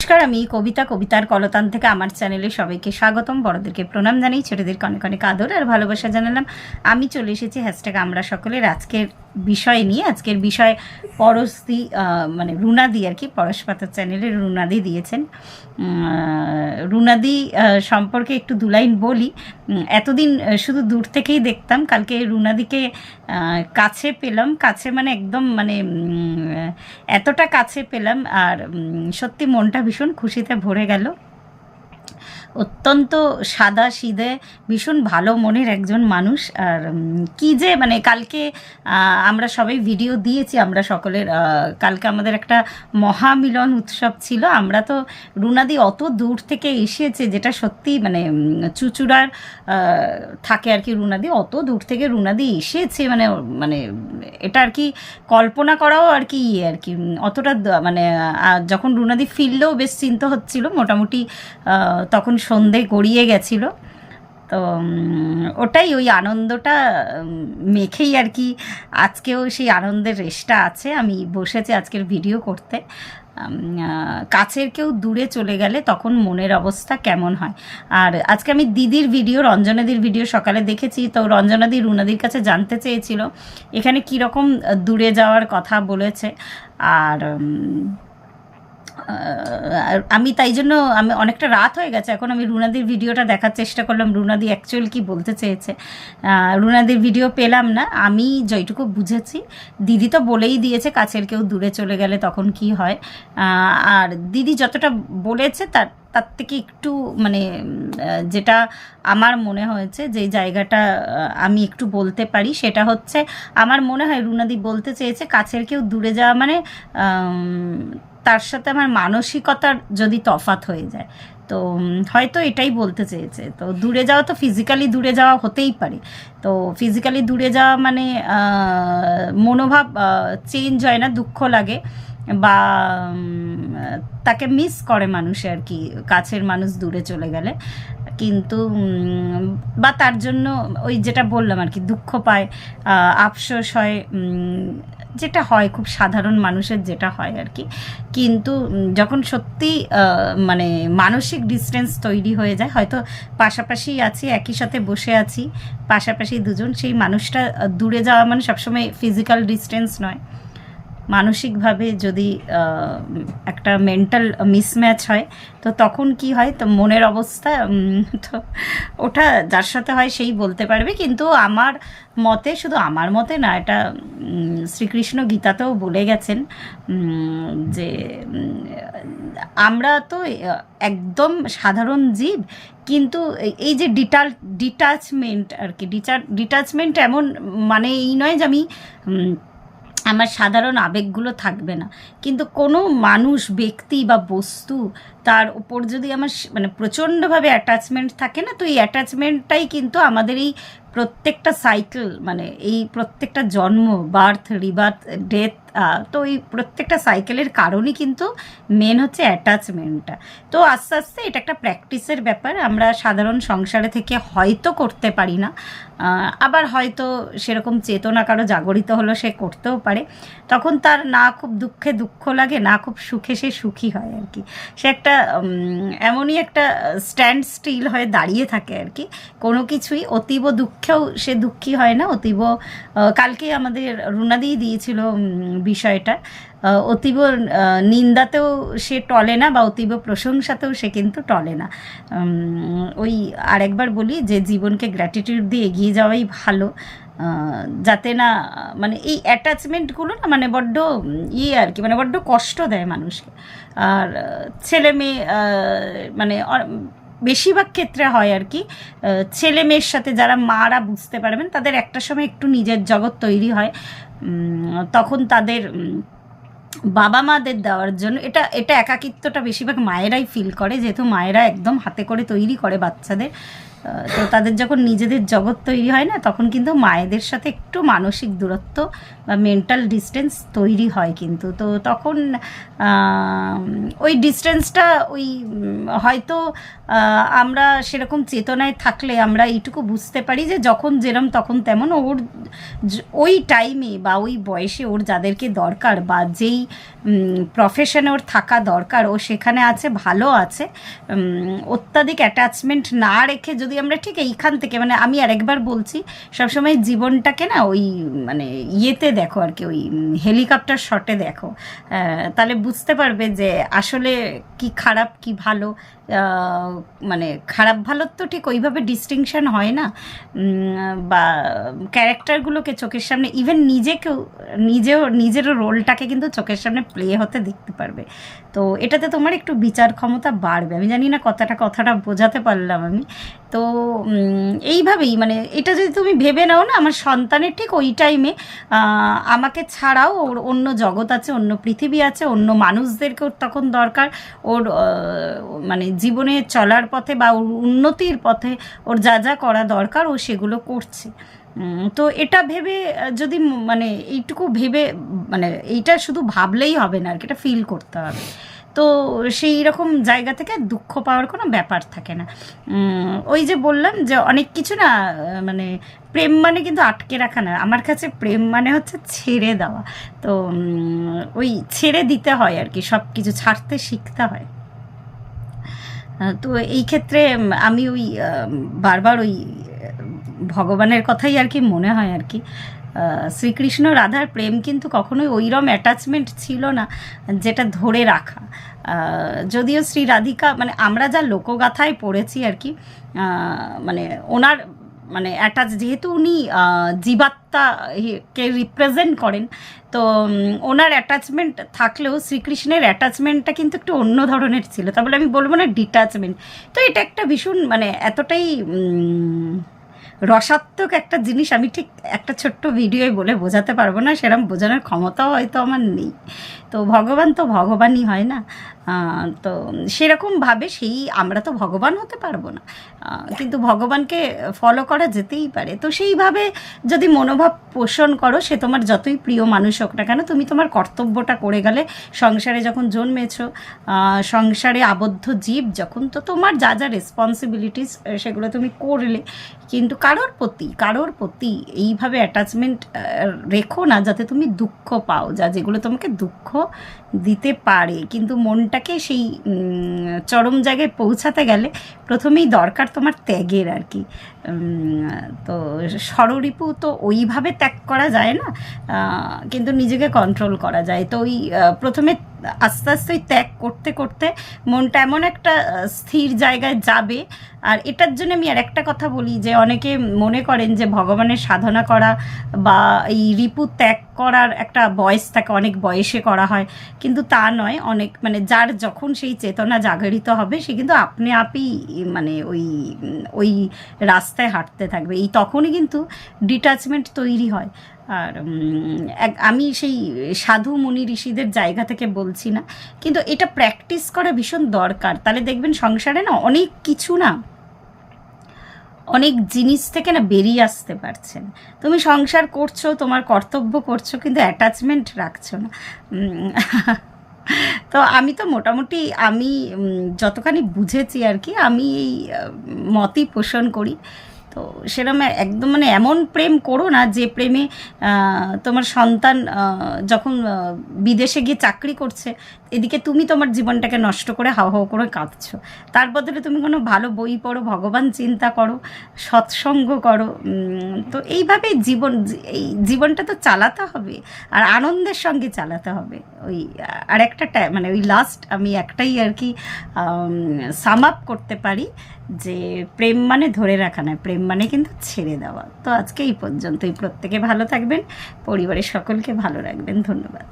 নমস্কার, আমি কবিতা, কবিতার কলতান থেকে আমার চ্যানেলে সবাইকে স্বাগতম। বড়দেরকে প্রণাম জানাই, ছোটদেরকে অনেক অনেক আদর আর ভালোবাসা জানালাম। আমি চলে এসেছি হ্যাশট্যাগ আমরা সকলের আজকের বিষয় নিয়ে। আজকের বিষয় পরশদি, মানে রুনাদি আর কি, পরশ পাতার চ্যানেলে রুনাদি দিয়েছেন। রুনাদি সম্পর্কে একটু দু লাইন বলি। এতদিন শুধু দূর থেকেই দেখতাম, কালকে রুনাদিকে কাছে পেলাম, কাছে মানে একদম মানে এতটা কাছে পেলাম আর সত্যি মনটা ভীষণ খুশিতে ভরে গেল। অত্যন্ত সাদা সিধে ভীষণ ভালো মনের একজন মানুষ। আর কি যে মানে কালকে আমরা সবাই ভিডিও দিয়েছি, আমরা সকলের কালকে আমাদের একটা মহামিলন উৎসব ছিল। আমরা তো রুনাদি অত দূর থেকে এসেছে, যেটা সত্যি মানে চুচুড়ার থাকে আর কি। রুনাদি অত দূর থেকে রুনাদি এসেছে মানে মানে এটা আর কি কল্পনা করাও আর কি আর কি অতটা মানে যখন রুনাদি ফিরলেও বেশ চিন্তা হচ্ছিল, মোটামুটি তখন সন্ধে গড়িয়ে গেছিল। তো ওটাই, ওই আনন্দটা মেখেই আর কি আজকেও সেই আনন্দের রেশটা আছে। আমি বসেছি আজকের ভিডিও করতে। কাছের কেউ দূরে চলে গেলে তখন মনের অবস্থা কেমন হয়। আর আজকে আমি দিদির ভিডিও, রঞ্জনাদির ভিডিও সকালে দেখেছি। তো রঞ্জনাদি রুনাদির কাছে জানতে চেয়েছিল এখানে কীরকম দূরে যাওয়ার কথা বলেছে। আর আমি তাই জন্য আমি অনেকটা রাত হয়ে গেছে, এখন আমি রুনাদির ভিডিওটা দেখার চেষ্টা করলাম রুনাদি অ্যাকচুয়াল কি বলতে চেয়েছে। রুনাদির ভিডিও পেলাম না। আমি যেটুকু বুঝেছি, দিদি তো বলেই দিয়েছে কাছের কেউ দূরে চলে গেলে তখন কি হয়। আর দিদি যতটা বলেছে তার থেকে একটু মানে যেটা আমার মনে হয়েছে, যে জায়গাটা আমি একটু বলতে পারি, সেটা হচ্ছে আমার মনে হয় রুনাদি বলতে চেয়েছে কাছের কেউ দূরে যাওয়া মানে তার সাথে আমার মানসিকতার যদি তফাৎ হয়ে যায়, তো হয়তো এটাই বলতে চেয়েছে। তো দূরে যাওয়া তো ফিজিক্যালি দূরে যাওয়া হতেই পারে। তো ফিজিক্যালি দূরে যাওয়া মানে মনোভাব চেঞ্জ হয় না, দুঃখ লাগে বা তাকে মিস করে মানুষে আর কি, কাছের মানুষ দূরে চলে গেলে। কিন্তু বা তার জন্য ওই যেটা বললাম আর কি, দুঃখ পায়, আফসোস হয়, যেটা হয় খুব সাধারণ মানুষের যেটা হয় আর কি। কিন্তু যখন সত্যি মানে মানসিক ডিস্টেন্স তৈরি হয়ে যায়, হয়তো পাশাপাশি আছি, একই সাথে বসে আছি পাশাপাশি দুজন, সেই মানুষটা দূরে যাওয়া মানে সবসময় ফিজিক্যাল ডিস্টেন্স নয়, মানসিকভাবে যদি একটা মেন্টাল মিসম্যাচ হয়, তো তখন কি হয়, তো মনের অবস্থা তো ওটা যার সাথে হয় সেই বলতে পারবে। কিন্তু আমার মতে, শুধু আমার মতে না, এটা শ্রীকৃষ্ণ গীতাতেও বলে গেছেন যে আমরা তো একদম সাধারণ জীব, কিন্তু এই যে ডিটাচমেন্ট আর কি, ডিটাচমেন্ট এমন মানে এই নয় যে আমি আমার সাধারণ আবেগগুলো থাকবে না, কিন্তু কোনো মানুষ, ব্যক্তি বা বস্তু, তার উপর যদি আমার মানে প্রচণ্ডভাবে অ্যাটাচমেন্ট থাকে না, তো এই অ্যাটাচমেন্টটাই কিন্তু আমাদের এই প্রত্যেকটা সাইকেল, মানে এই প্রত্যেকটা জন্ম, বার্থ, রিবার্থ, ডেথ, তো এই প্রত্যেকটা সাইকেলের কারণই কিন্তু মেন হচ্ছে অ্যাটাচমেন্টটা। তো আস্তে আস্তে এটা একটা প্র্যাকটিসের ব্যাপার। আমরা সাধারণ সংসারে থেকে হয়তো করতে পারি না, আবার হয়তো সেরকম চেতনা কারো জাগরিত হলো, সে করতেও পারে। তখন তার না খুব দুঃখে দুঃখ লাগে, না খুব সুখে সে সুখী হয় আর কি। সে একটা এমনই একটা স্ট্যান্ড স্টিল হয়ে দাঁড়িয়ে থাকে আর কি। কোনো কিছুই অতীব দুঃখেও সে দুঃখী হয় না, অতীব কালকে আমাদের রুনাদিই দিয়েছিল বিষয়টা, অতীব নিন্দাতেও সে টলে না বা অতীব প্রশংসাতেও সে কিন্তু টলে না। ওই আরেকবার বলি যে জীবনকে গ্র্যাটিটিউড দিয়ে এগিয়ে যাওয়াই ভালো, যাতে না মানে এই অ্যাটাচমেন্টগুলো না মানে বড্ড আর কি, মানে বড্ড কষ্ট দেয় মানুষকে। আর ছেলে মেয়ে মানে বেশিরভাগ ক্ষেত্রে হয় আর কি, ছেলে মেয়ের সাথে যারা মারা বুঝতে পারবেন, তাদের একটা সময় একটু নিজের জগৎ তৈরি হয়, তখন তাদের বাবা মাদের দেওয়ার জন্য এটা একাকিত্বটা বেশিরভাগ মায়েরাই ফিল করে, যেহেতু মায়েরা একদম হাতে করে তৈরি করে বাচ্চাদের। তো তাদের যখন নিজেদের জগৎ তৈরি হয় না, তখন কিন্তু মায়েদের সাথে একটু মানসিক দূরত্ব বা মেন্টাল ডিস্টেন্স তৈরি হয় কিন্তু। তো তখন ওই ডিস্টেন্সটা ওই হয়তো আমরা সেরকম চেতনায় থাকলে আমরা এইটুকু বুঝতে পারি যে যখন যেরম তখন তেমন, ওর ওই টাইমে বা ওই বয়সে ওর যাদেরকে দরকার বা যেই প্রফেশনে ওর থাকা দরকার, ও সেখানে আছে, ভালো আছে। অত্যাধিক অ্যাটাচমেন্ট না রেখে যদি আমরা ঠিক এইখান থেকে, মানে আমি আরেকবার বলছি, সবসময় জীবনটাকে না ওই মানে ইয়েতে দেখো আর কি, ওই হেলিকপ্টার শটে দেখো, তাহলে বুঝতে পারবে যে আসলে কি খারাপ কি ভালো। মানে খারাপ ভালোর তো ঠিক ওইভাবে ডিস্টিংশন হয় না, বা ক্যারেক্টারগুলোকে চোখের সামনে, ইভেন নিজেরও রোলটাকে কিন্তু চোখের সামনে প্লে হতে দেখতে পারবে। তো এটাতে তোমার একটু বিচার ক্ষমতা বাড়বে। আমি জানি না কথাটা বোঝাতে পারলাম আমি। তো এইভাবেই মানে এটা যদি তুমি ভেবে নাও না, আমার সন্তানের ঠিক ওই টাইমে আমাকে ছাড়াও ওর অন্য জগৎ আছে, অন্য পৃথিবী আছে, অন্য মানুষদেরকেও তখন দরকার। ওর মানে জীবনে চলার পথে বা ওর উন্নতির পথে ওর যা যা করা দরকার ও সেগুলো করছে। তো এটা ভেবে যদি মানে এইটুকু ভেবে, মানে এইটা শুধু ভাবলেই হবে না আর কি, এটা ফিল করতে হবে। তো সেই রকম জায়গা থেকে দুঃখ পাওয়ার কোনো ব্যাপার থাকে না। ওই যে বললাম যে অনেক কিছু না, মানে প্রেম মানে কিন্তু আটকে রাখা না, আমার কাছে প্রেম মানে হচ্ছে ছেড়ে দেওয়া। তো ওই ছেড়ে দিতে হয় আর কি, সব কিছু ছাড়তে শিখতে হয়। তো এই ক্ষেত্রে আমি ওই বারবার ওই ভগবানের কথাই আর কি মনে হয় আর কি। শ্রীকৃষ্ণ রাধার প্রেম কিন্তু কখনোই ওইরকম অ্যাটাচমেন্ট ছিল না যেটা ধরে রাখা। যদিও শ্রী রাধিকা, মানে আমরা যা লোকগাথায় পড়েছি আর কি, মানে ওনার মানে যেহেতু উনি জীবাত্মাকে রিপ্রেজেন্ট করেন, তো ওনার অ্যাটাচমেন্ট থাকলেও শ্রীকৃষ্ণের অ্যাটাচমেন্টটা কিন্তু একটু অন্য ধরনের ছিল। তা বলে আমি বলবো না ডিট্যাচমেন্ট। তো এটা একটা ভীষণ মানে এতটাই রসাত্মক একটা জিনিস, আমি ঠিক একটা ছোট্ট ভিডিওয় বলে বোঝাতে পারবো না, সেরকম বোঝানোর ক্ষমতাও হয়তো আমার নেই। তো ভগবানই হয় না। তো সেরকমভাবে আমরা তো ভগবান হতে পারবো না, কিন্তু ভগবানকে ফলো করা যেতেই পারে। তো সেইভাবে যদি মনোভাব পোষণ করো, সে তোমার যতই প্রিয় মানুষ হোক না কেন, তুমি তোমার কর্তব্যটা করে গেলে। সংসারে যখন জন্মেছো, সংসারে আবদ্ধ জীব যখন, তো তোমার যা যা রেসপন্সিবিলিটিস সেগুলো তুমি করলে। কিন্তু কারোর প্রতি এইভাবে অ্যাটাচমেন্ট রেখো না যাতে তুমি দুঃখ পাও, যেগুলো তোমাকে দুঃখ দিতে পারে। কিন্তু মনটাকে সেই চরম জায়গায় পৌঁছাতে গেলে প্রথমেই দরকার তোমার ত্যাগের আর কি। তো ষড়রিপু তো ওইভাবে ত্যাগ করা যায় না, কিন্তু নিজেকে কন্ট্রোল করা যায়। তো ওই প্রথমে আস্তে আস্তে ওই ত্যাগ করতে করতে মনটা এমন একটা স্থির জায়গায় যাবে। আর এটার জন্য আমি আর একটা কথা বলি, যে অনেকে মনে করেন যে ভগবানের সাধনা করা বা এই রিপু ত্যাগ করার একটা বয়স থাকে, অনেক বয়সে করা হয়, কিন্তু তা নয়। অনেক মানে যার যখন সেই চেতনা জাগরিত হবে, সে কিন্তু আপনি আপই মানে ওই রাস্তায় হাঁটতে থাকবে। তখনই কিন্তু ডিট্যাচমেন্ট তৈরি হয়। আর আমি সেই সাধু মুনি ঋষিদের জায়গা থেকে বলছি না, কিন্তু এটা প্র্যাকটিস করা ভীষণ দরকার। তাহলে দেখবেন সংসারে না অনেক কিছু না, অনেক জিনিস থেকে না বেরিয়ে আসতে পারছেন। তুমি সংসার করছো, তোমার কর্তব্য করছো, কিন্তু অ্যাটাচমেন্ট রাখছো না। তো আমি তো মোটামুটি আমি যতখানি বুঝেছি আর কি, আমি এই মতই পোষণ করি। তো সেরকম একদম মানে এমন প্রেম করো না যে প্রেমে তোমার সন্তান যখন বিদেশে গিয়ে চাকরি করছে, এদিকে তুমি তোমার জীবনটাকে নষ্ট করে হাও হাও করে কাঁদছো। তার বদলে তুমি কোনো ভালো বই পড়ো, ভগবান চিন্তা করো, সৎসঙ্গ করো। তো এইভাবে এই জীবনটা তো চালাতে হবে, আর আনন্দের সঙ্গে চালাতে হবে। ওই আর একটা মানে ওই লাস্ট আমি একটাই আর কি সাম আপ করতে পারি, যে প্রেম মানে ধরে রাখা নয়, প্রেম মানে কিন্তু ছেড়ে দেওয়া। তো আজকে এই পর্যন্তই। প্রত্যেকে ভালো থাকবেন, পরিবারের সকলকে ভালো রাখবেন। ধন্যবাদ।